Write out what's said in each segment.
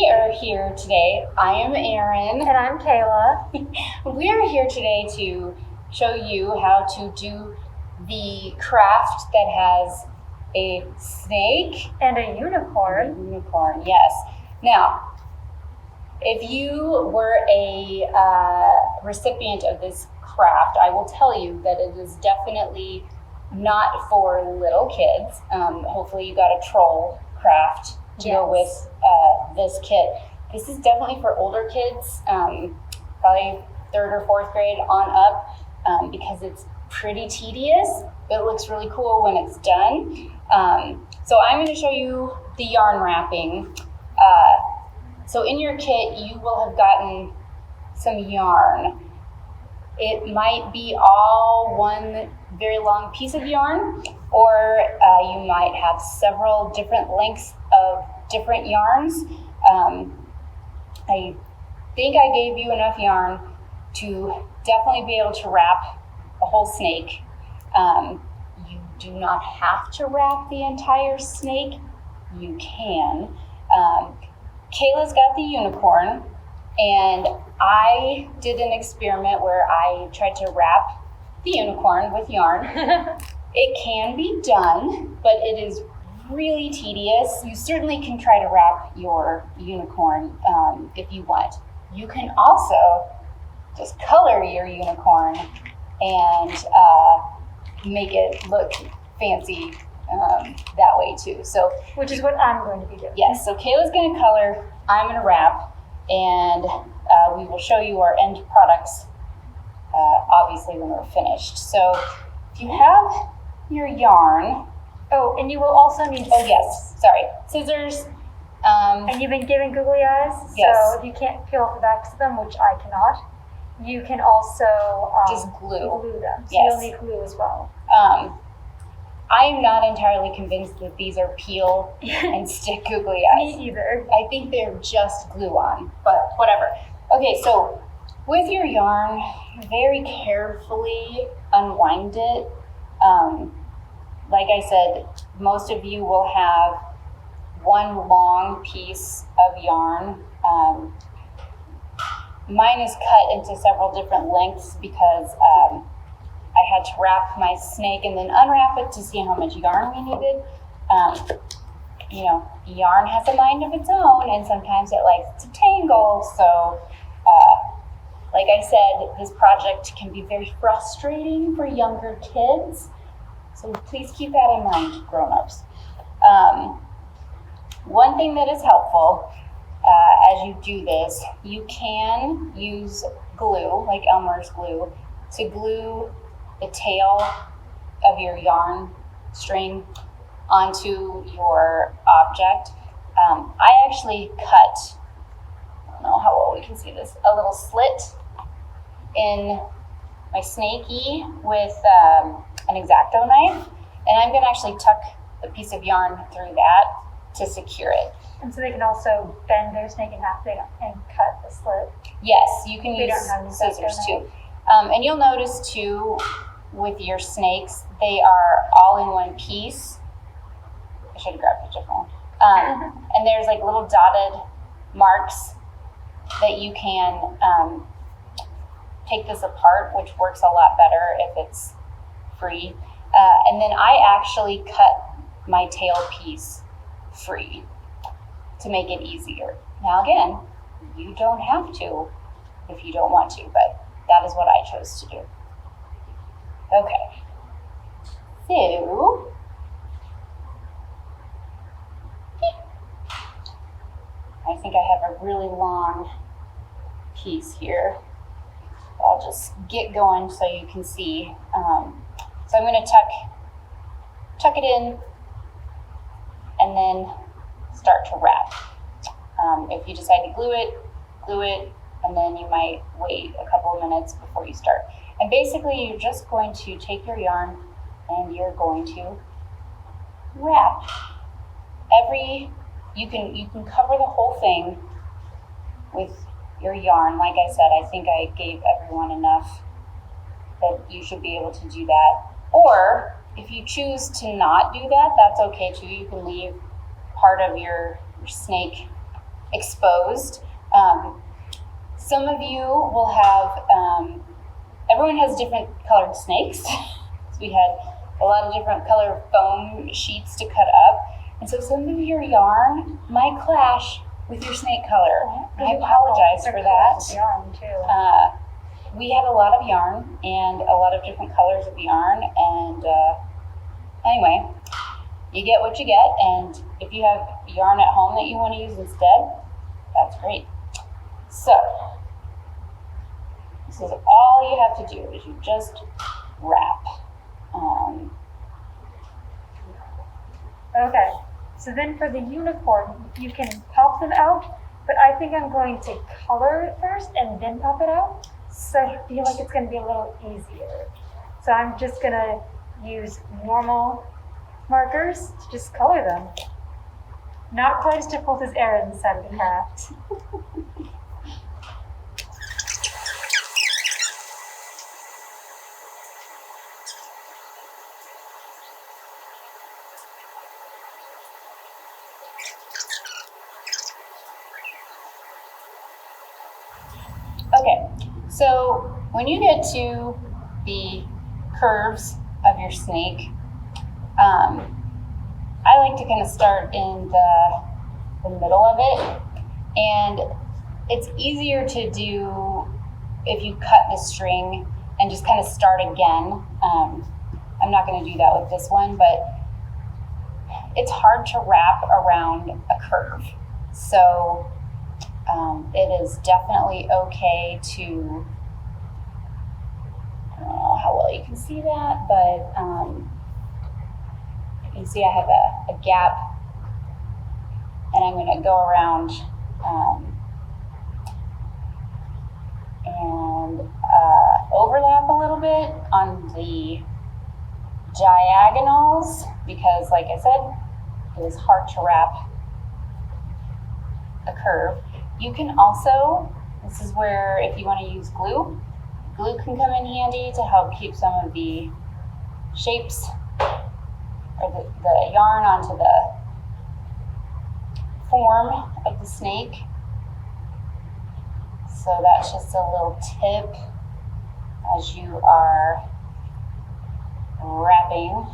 we are here today. I am Erin. And I'm Kayla. We are here today to show you how to do the craft that has a snake And a unicorn. Unicorn, yes. Now, if you were a recipient of this craft, I will tell you that it is definitely not for little kids. Hopefully you got a troll craft to go with this kit. This is definitely for older kids, probably 3rd or 4th grade on up, because it's pretty tedious, but it looks really cool when it's done. So I'm going to show you the yarn wrapping. So in your kit, you will have gotten some yarn. It might be all one very long piece of yarn, or you might have several different lengths of different yarns. I think I gave you enough yarn to definitely be able to wrap a whole snake. You do not have to wrap the entire snake. You can. Kayla's got the unicorn, and I did an experiment where I tried to wrap the unicorn with yarn. It can be done, but it is really tedious. You certainly can try to wrap your unicorn if you want. You can also just color your unicorn and make it look fancy that way too. So, Which is what I'm going to be doing. yes, so Kayla's going to color, I'm going to wrap, and we will show you our end products obviously when we're finished. So if you have your yarn. Oh, and you will also need Oh yes, sorry, scissors. And you've been given googly eyes, Yes. so if you can't peel off the backs of them, which I cannot, you can also Just glue. them. So Yes. you'll need glue as well. I am not entirely convinced that these are peel and stick googly eyes. Me either. I think they're just glue on, but whatever. Okay, so with your yarn, very carefully unwind it. Like I said, most of you will have one long piece of yarn. Mine is cut into several different lengths because I had to wrap my snake and then unwrap it to see how much yarn we needed. Yarn has a mind of its own, and sometimes it likes to tangle. So, like I said, this project can be very frustrating for younger kids. So please keep that in mind, grown-ups. One thing that is helpful as you do this, you can use glue, like Elmer's glue, to glue the tail of your yarn string onto your object. I actually cut, I don't know how well we can see this, a little slit in my snaky with an X-Acto knife, and I'm going to actually tuck the piece of yarn through that to secure it. And so they can also bend their snake in half and cut the slit. Yes, you can They use don't have any scissors X-Acto too. And you'll notice too, with your snakes, they are all in one piece. I should have grabbed a different one. And there's like little dotted marks that you can take this apart, which works a lot better if it's free. And then I actually cut my tail piece free to make it easier. Now again, you don't have to if you don't want to, but that is what I chose to do. Okay, so I think I have a really long piece here. I'll just get going so you can see. So I'm going to tuck it in and then start to wrap. If you decide to glue it, and then you might wait a couple of minutes before you start. And basically you're just going to take your yarn and you're going to wrap. You can cover the whole thing with your yarn. Like I said, I think I gave everyone enough that you should be able to do that. Or if you choose to not do that, that's okay too. You can leave part of your snake exposed. Some of you will have, everyone has different colored snakes. So we had a lot of different color foam sheets to cut up. And so some of your yarn might clash with your snake color. I apologize for that. Yarn too. We had a lot of yarn and a lot of different colors of yarn. And anyway, you get what you get. And if you have yarn at home that you want to use instead, that's great. So this is all you have to do is you just wrap. Okay, so then for the unicorn, you can pop them out, but I think I'm going to color it first and then pop it out. So I feel like it's going to be a little easier. So I'm just going to use normal markers to just color them. Not quite as difficult as Erin's side of the craft. Okay, so when you get to the curves of your snake, I like to kind of start in the middle of it, and it's easier to do if you cut the string and just kind of start again. I'm not going to do that with this one, but it's hard to wrap around a curve. So it is definitely okay to, I don't know how well you can see that, but you can see I have a gap, and I'm going to go around and overlap a little bit on the diagonals, because like I said, it is hard to wrap a curve. You can also, this is where if you want to use glue can come in handy to help keep some of the shapes or the yarn onto the form of the snake. So that's just a little tip as you are wrapping.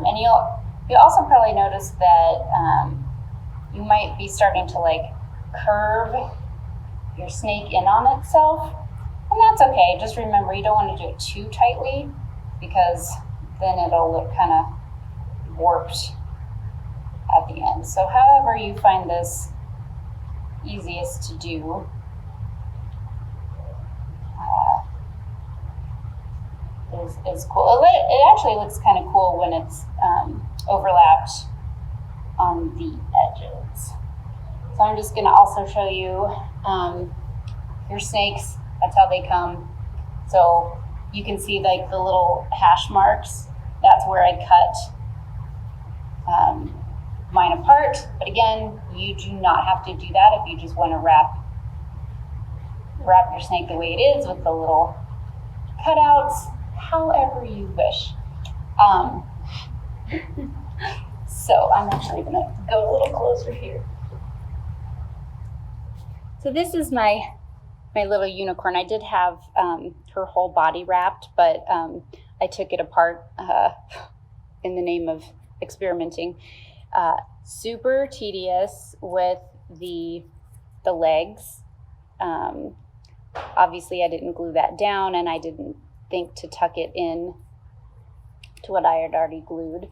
And you'll also probably notice that you might be starting to like curve your snake in on itself, and that's okay. Just remember, you don't want to do it too tightly because then it'll look kind of warped at the end. So however you find this easiest to do, is cool. It actually looks kind of cool when it's overlapped on the edges. So I'm just going to also show you your snakes. That's how they come. So you can see like the little hash marks. That's where I cut mine apart. But again, you do not have to do that if you just want to wrap your snake the way it is with the little cutouts, however you wish. So I'm actually going to go a little closer here. So this is my little unicorn. I did have her whole body wrapped, but I took it apart in the name of experimenting. Super tedious with the legs. Obviously, I didn't glue that down, and I didn't think to tuck it in to what I had already glued.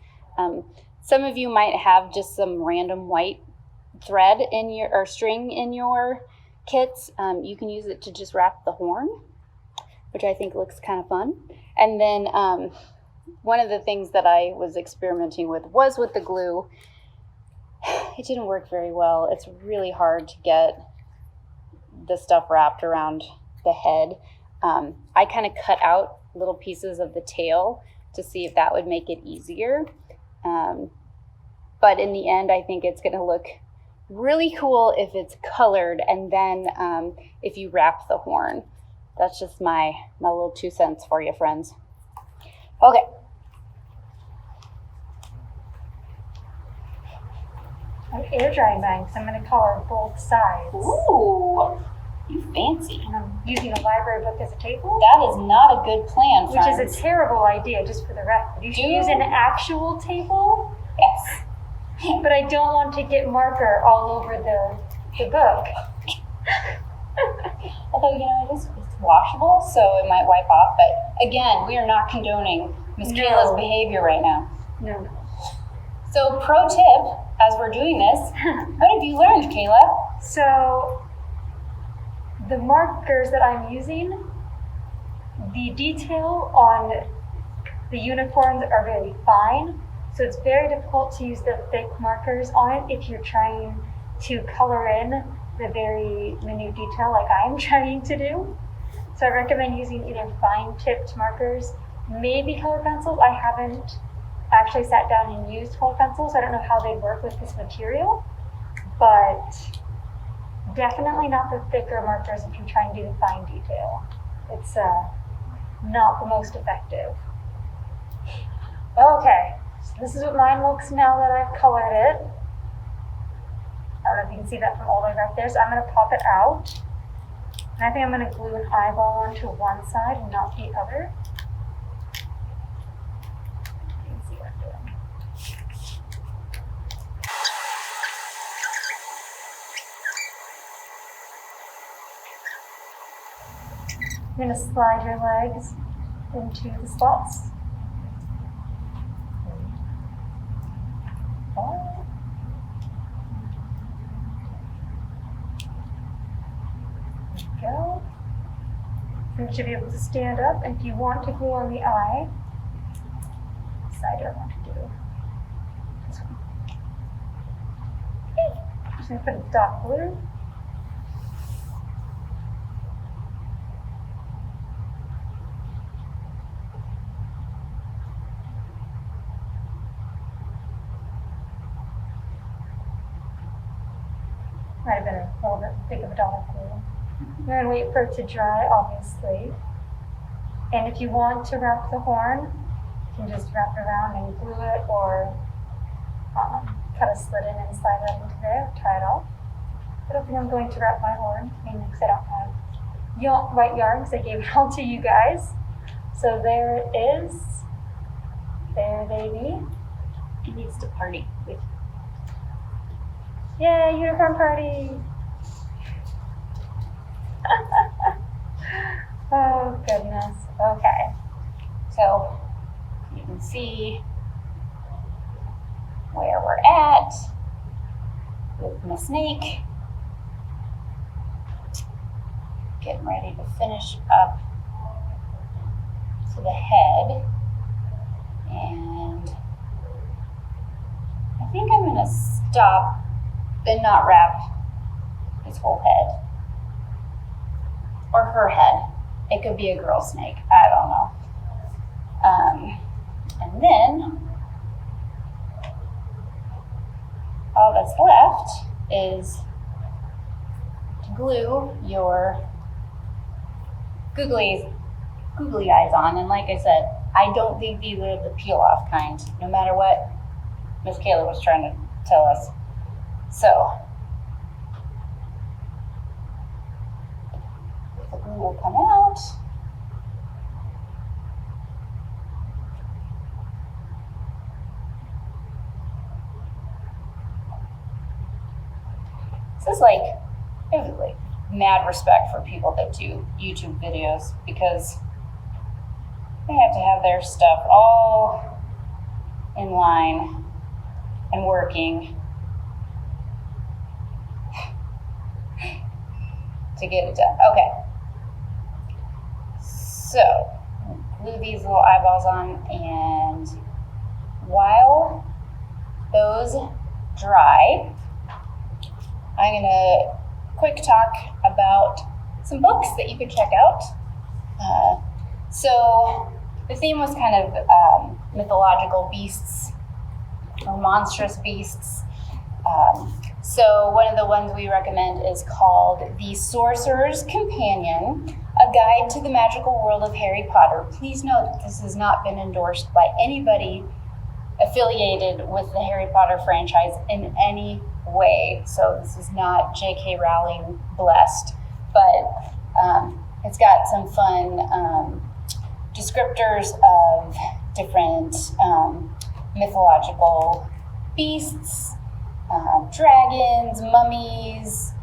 Some of you might have just some random white thread in your string in your kits. You can use it to just wrap the horn, which I think looks kind of fun. And then one of the things that I was experimenting with was with the glue. It didn't work very well. It's really hard to get the stuff wrapped around the head. I kind of cut out little pieces of the tail to see if that would make it easier. But in the end, I think it's going to look really cool if it's colored, and then if you wrap the horn. That's just my little 2 cents for you, friends. Okay. I'm air drying mine because I'm going to color both sides. Ooh, you fancy. And I'm using a library book as a table. That is not a good plan, Which friends. is a terrible idea, just for the record. You should use an actual table. Yes. But I don't want to get marker all over the book. Although, it's washable, so it might wipe off. But again, we are not condoning Miss Kayla's behavior right now. No. So, pro tip, as we're doing this, what have you learned, Kayla? So, the markers that I'm using, the detail on the unicorns are very fine. So it's very difficult to use the thick markers on it if you're trying to color in the very minute detail like I'm trying to do. So I recommend using either fine tipped markers, maybe colored pencils. I haven't actually sat down and used colored pencils. I don't know how they work with this material, but definitely not the thicker markers if you're trying to do the fine detail. It's not the most effective. Okay. So this is what mine looks now that I've colored it. I don't know if you can see that from all the way back there. So I'm going to pop it out. And I think I'm going to glue an eyeball onto one side and not the other. You can see what I'm doing. You're going to slide your legs into the slots. Go. You should be able to stand up, and if you want to glue on the eye, side I want to do this one. Okay. I'm just going to put a dot glue. Might have been a little bit big of a dot of glue. You're going to wait for it to dry, obviously. And if you want to wrap the horn, you can just wrap it around and glue it, or cut a slit in and slide it into there, tie it off. I don't think I'm going to wrap my horn, mainly because I don't have white yarn, because I gave it all to you guys. So there it is. There, baby. It needs to party with you. Yay, unicorn party! Oh, goodness. Okay. So you can see where we're at with my snake. Getting ready to finish up to the head. And I think I'm going to stop and not wrap his whole head. Or her head. It could be a girl snake. I don't know. And then all that's left is to glue your googly eyes on. And like I said, I don't think these are the peel off kind, no matter what Miss Kayla was trying to tell us. So the glue will come out. This is I have mad respect for people that do YouTube videos, because they have to have their stuff all in line and working to get it done. Okay. So, glue these little eyeballs on, and while those dry, I'm going to quick talk about some books that you could check out. So the theme was kind of mythological beasts or monstrous beasts. So one of the ones we recommend is called The Sorcerer's Companion, A Guide to the Magical World of Harry Potter. Please note that this has not been endorsed by anybody affiliated with the Harry Potter franchise in any way. So this is not J.K. Rowling blessed, but it's got some fun descriptors of different mythological beasts, dragons, mummies,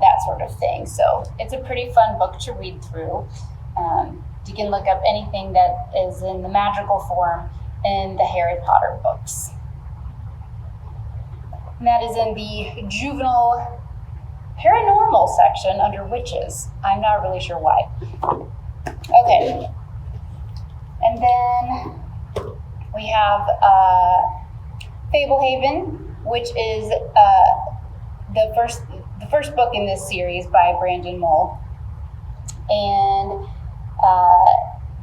that sort of thing. So it's a pretty fun book to read through. You can look up anything that is in the magical form in the Harry Potter books. And that is in the juvenile paranormal section under witches. I'm not really sure why. Okay. And then we have Fablehaven, which is the first book in this series by Brandon Mull. And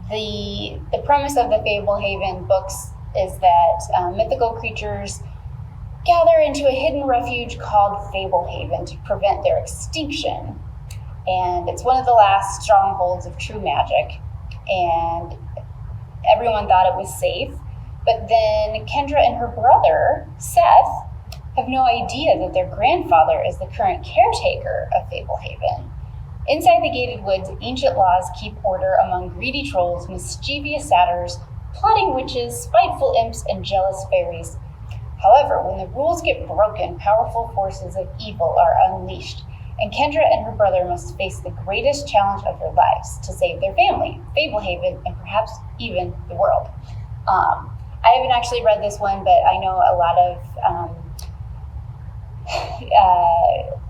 the premise of the Fablehaven books is that mythical creatures gather into a hidden refuge called Fablehaven to prevent their extinction. And it's one of the last strongholds of true magic. And everyone thought it was safe. But then Kendra and her brother, Seth, have no idea that their grandfather is the current caretaker of Fablehaven. Inside the gated woods, ancient laws keep order among greedy trolls, mischievous satyrs, plotting witches, spiteful imps, and jealous fairies. However, when the rules get broken, powerful forces of evil are unleashed, and Kendra and her brother must face the greatest challenge of their lives to save their family, Fablehaven, and perhaps even the world. I haven't actually read this one, but I know a lot of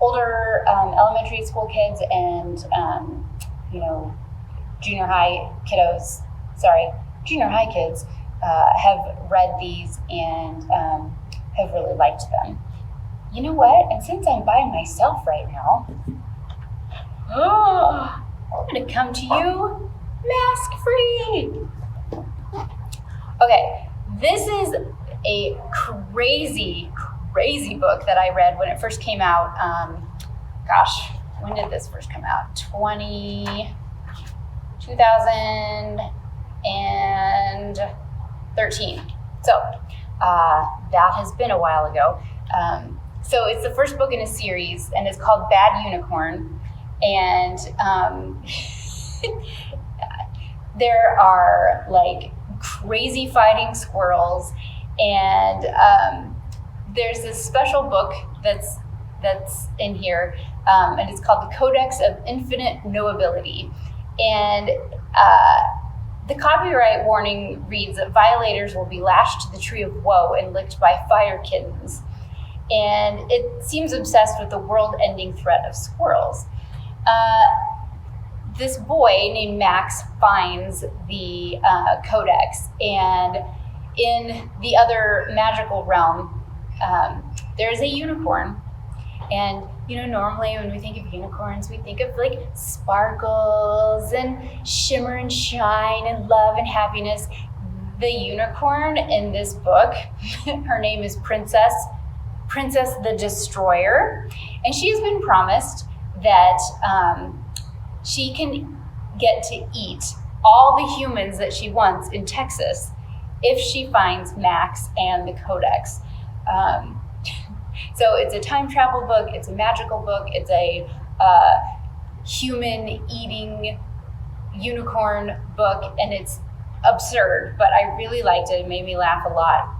older elementary school kids and junior high kids have read these and have really liked them. You know what? And since I'm by myself right now, I'm gonna come to you mask free. Okay, this is a crazy book that I read when it first came out. When did this first come out? 2013. So that has been a while ago. So it's the first book in a series, and it's called Bad Unicorn. And there are like crazy fighting squirrels, and there's this special book that's in here, and it's called the Codex of Infinite Knowability. And the copyright warning reads that violators will be lashed to the tree of woe and licked by fire kittens. And it seems obsessed with the world-ending threat of squirrels. This boy named Max finds the codex, and in the other magical realm, there's a unicorn. And normally when we think of unicorns, we think of like sparkles and shimmer and shine and love and happiness. The unicorn in this book, her name is Princess the Destroyer, and she has been promised that she can get to eat all the humans that she wants in Texas if she finds Max and the Codex. So it's a time travel book, it's a magical book, it's a human-eating unicorn book, and it's absurd, but I really liked it. It made me laugh a lot.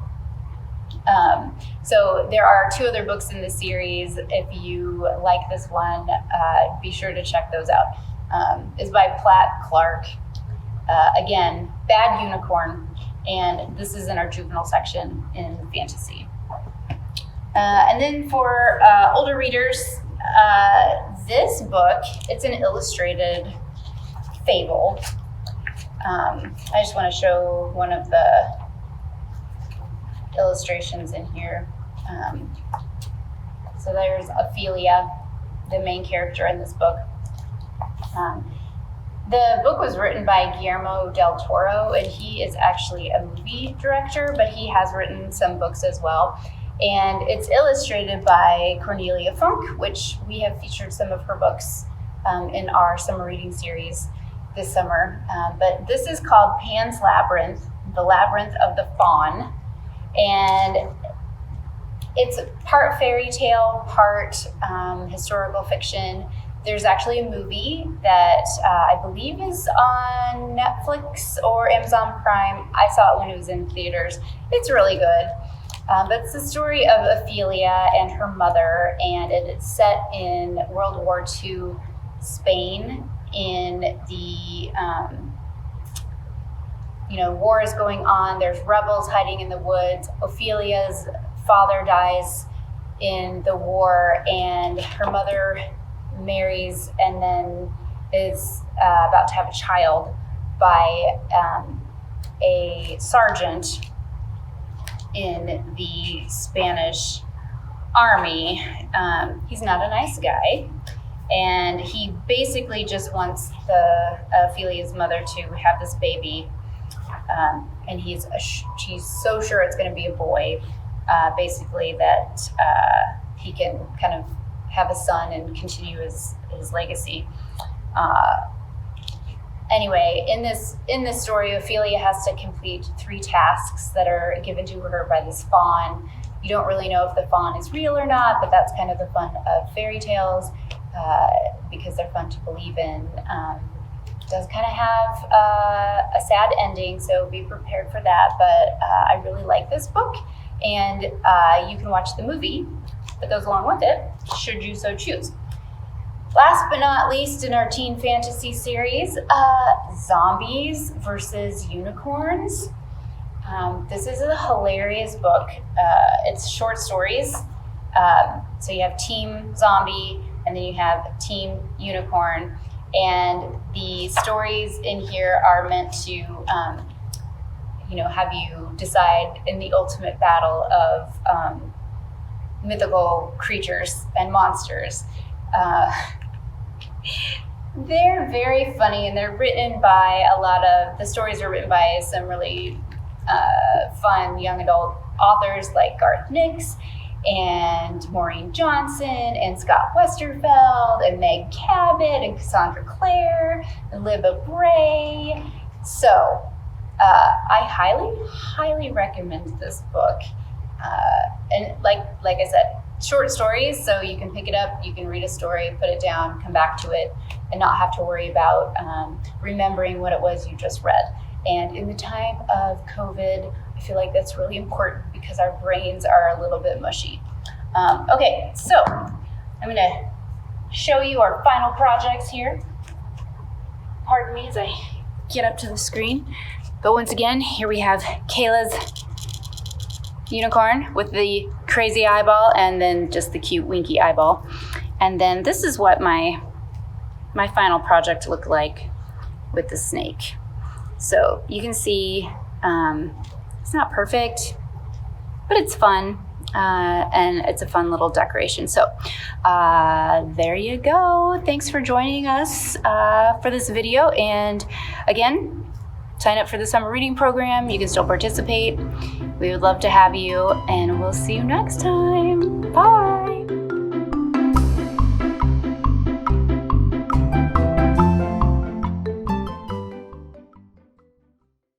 So there are 2 other books in the series. If you like this one, be sure to check those out. It's by Platt Clark. Again, Bad Unicorn, and this is in our juvenile section in fantasy. And then for older readers, this book, it's an illustrated fable. I just want to show one of the illustrations in here. So there's Ophelia, the main character in this book. The book was written by Guillermo del Toro, and he is actually a movie director, but he has written some books as well. And it's illustrated by Cornelia Funk, which we have featured some of her books in our summer reading series this summer. But this is called Pan's Labyrinth, the Labyrinth of the Fawn. And it's part fairy tale, part historical fiction. There's actually a movie that I believe is on Netflix or Amazon Prime. I saw it when it was in theaters. It's really good. But it's the story of Ophelia and her mother, and it's set in World War II Spain. In the war is going on. There's rebels hiding in the woods. Ophelia's father dies in the war, and her mother marries and then is about to have a child by a sergeant in the Spanish army. He's not a nice guy, and he basically just wants Ophelia's mother to have this baby, and she's so sure it's going to be a boy, basically, that he can kind of have a son and continue his legacy. Anyway, in this story, Ophelia has to complete 3 tasks that are given to her by this faun. You don't really know if the faun is real or not, but that's kind of the fun of fairy tales, because they're fun to believe in. It does kind of have a sad ending, so be prepared for that. But I really like this book, and you can watch the movie that goes along with it, should you so choose. Last but not least in our teen fantasy series, Zombies versus Unicorns. This is a hilarious book. It's short stories. So you have Team Zombie, and then you have Team Unicorn. And the stories in here are meant to, have you decide in the ultimate battle of mythical creatures and monsters. They're very funny, and they're written by the stories are written by some really fun young adult authors like Garth Nix and Maureen Johnson and Scott Westerfeld and Meg Cabot and Cassandra Clare and Libba Bray. So I highly recommend this book. And like I said, short stories, so you can pick it up, you can read a story, put it down, come back to it, and not have to worry about remembering what it was you just read. And in the time of COVID, I feel like that's really important because our brains are a little bit mushy. Okay, so I'm gonna show you our final projects here. Pardon me as I get up to the screen. But once again, here we have Kayla's unicorn with the crazy eyeball and then just the cute winky eyeball. And then this is what my final project looked like with the snake. So you can see it's not perfect, but it's fun, and it's a fun little decoration. So there you go. Thanks for joining us for this video. And again, sign up for the summer reading program. You can still participate. We would love to have you, and we'll see you next time. Bye.